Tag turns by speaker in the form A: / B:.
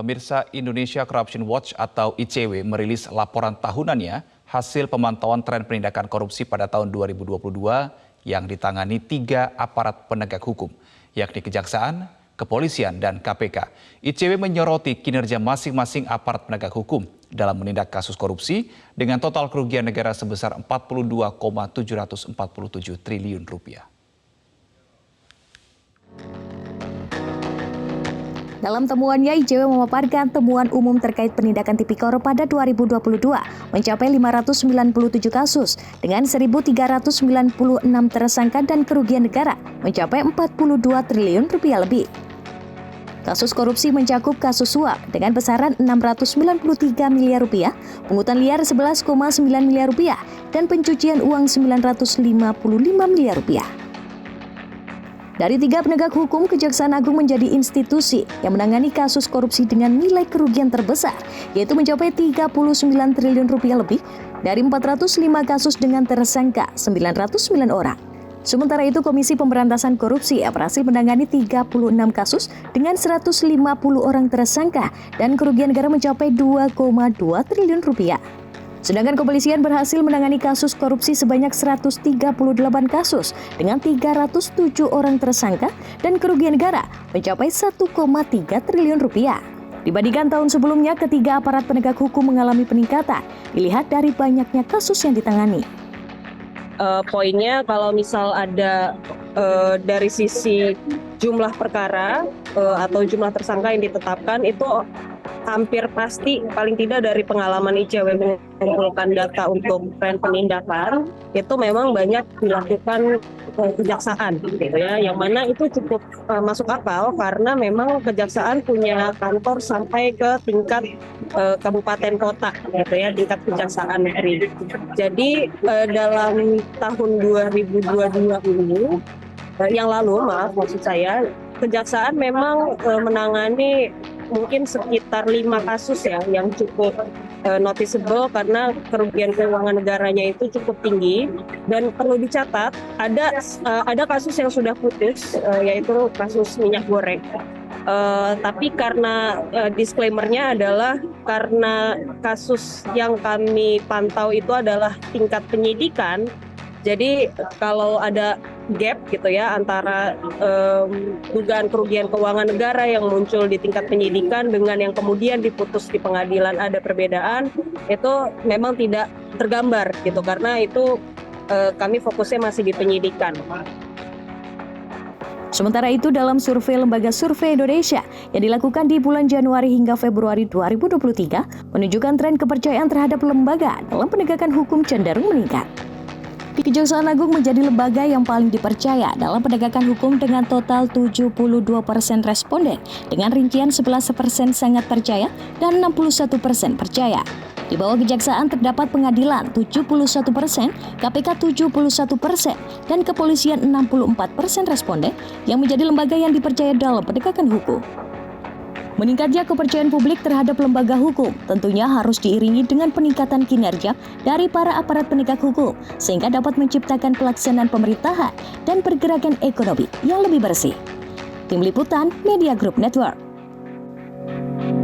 A: Pemirsa, Indonesia Corruption Watch atau ICW merilis laporan tahunannya hasil pemantauan tren penindakan korupsi pada tahun 2022 yang ditangani 3 aparat penegak hukum, yakni Kejaksaan, Kepolisian, dan KPK. ICW menyoroti kinerja masing-masing aparat penegak hukum dalam menindak kasus korupsi dengan total kerugian negara sebesar 42,747 triliun rupiah.
B: Dalam temuannya, ICW memaparkan temuan umum terkait penindakan tipikor pada 2022 mencapai 597 kasus dengan 1.396 tersangka dan kerugian negara mencapai 42 triliun rupiah lebih. Kasus korupsi mencakup kasus suap dengan besaran 693 miliar rupiah, pungutan liar 11,9 miliar rupiah, dan pencucian uang 955 miliar rupiah. Dari 3 penegak hukum, Kejaksaan Agung menjadi institusi yang menangani kasus korupsi dengan nilai kerugian terbesar, yaitu mencapai 39 triliun rupiah lebih dari 405 kasus dengan tersangka 909 orang. Sementara itu, Komisi Pemberantasan Korupsi berhasil menangani 36 kasus dengan 150 orang tersangka dan kerugian negara mencapai 2,2 triliun rupiah. Sedangkan kepolisian berhasil menangani kasus korupsi sebanyak 138 kasus dengan 307 orang tersangka dan kerugian negara mencapai 1,3 triliun rupiah. Dibandingkan tahun sebelumnya, ketiga aparat penegak hukum mengalami peningkatan, dilihat dari banyaknya kasus yang ditangani.
C: Poinnya kalau misal ada dari sisi jumlah perkara atau jumlah tersangka yang ditetapkan itu hampir pasti paling tidak dari pengalaman ICW mengumpulkan data untuk tren penindakan itu memang banyak dilakukan kejaksaan gitu ya, yang mana itu cukup masuk akal karena memang kejaksaan punya kantor sampai ke tingkat kabupaten kota gitu ya, tingkat kejaksaan negeri. Jadi dalam tahun 2022 ini yang lalu, maksud saya, kejaksaan memang menangani mungkin sekitar 5 kasus ya yang cukup noticeable karena kerugian keuangan negaranya itu cukup tinggi, dan perlu dicatat ada kasus yang sudah putus yaitu kasus minyak goreng. Tapi karena disclaimer-nya adalah karena kasus yang kami pantau itu adalah tingkat penyidikan. Jadi kalau ada gap gitu ya antara dugaan kerugian keuangan negara yang muncul di tingkat penyidikan dengan yang kemudian diputus di pengadilan, ada perbedaan, itu memang tidak tergambar gitu karena itu kami fokusnya masih di penyidikan.
B: Sementara itu, dalam survei Lembaga Survei Indonesia yang dilakukan di bulan Januari hingga Februari 2023 menunjukkan tren kepercayaan terhadap lembaga dalam penegakan hukum cenderung meningkat. Kejaksaan Agung menjadi lembaga yang paling dipercaya dalam penegakan hukum dengan total 72% responden, dengan rincian 11% sangat percaya dan 61% percaya. Di bawah Kejaksaan terdapat Pengadilan 71%, KPK 71%, dan Kepolisian 64% responden yang menjadi lembaga yang dipercaya dalam penegakan hukum. Meningkatnya kepercayaan publik terhadap lembaga hukum tentunya harus diiringi dengan peningkatan kinerja dari para aparat penegak hukum sehingga dapat menciptakan pelaksanaan pemerintahan dan pergerakan ekonomi yang lebih bersih. Tim Liputan Media Group Network.